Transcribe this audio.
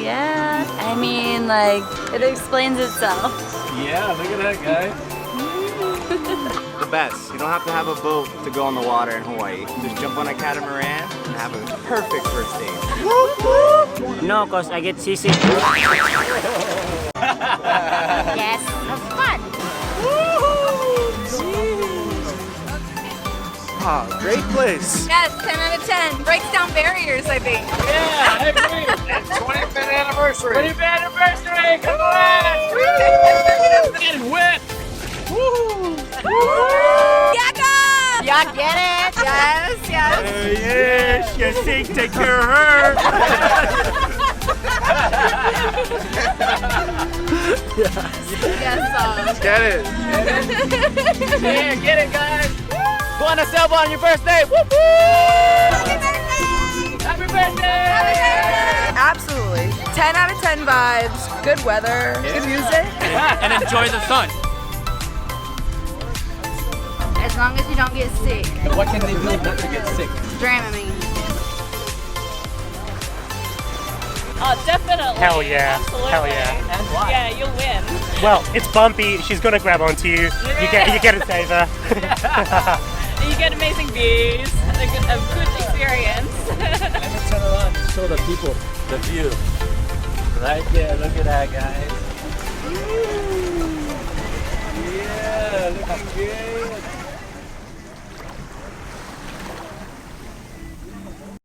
yeah. I mean, like, it explains itself. Yeah, look at that, guys. The best. You don't have to have a boat to go on the water in Hawaii. Just jump on a catamaran and have a perfect first date. No, cause I get seasick. Yes, have fun. Ah, great place. Yes, 10 out of 10. Breaks down barriers, I think. Yeah, I agree. It's 25th anniversary. 25th anniversary, come on! It's getting wet. Woo! Yaga! Y'all get it? Yes, yes. Yes, you think, take care of her. Yes, Get it. Yeah, get it, guys. Go on a sailboat on your first date. Woo woo! Happy birthday! Absolutely. 10 out of 10 vibes. Good weather. Good music. And enjoy the sun. As long as you don't get sick. What can they do not to get sick? Dramamine. Oh, definitely. Hell yeah. Absolutely. Hell yeah. And why? Yeah, you'll win. Well, it's bumpy. She's gonna grab onto you. You get to save her. You get amazing views, a good experience. Let me turn around to show the people the view. Right there, look at that, guys. Yeah, looking good.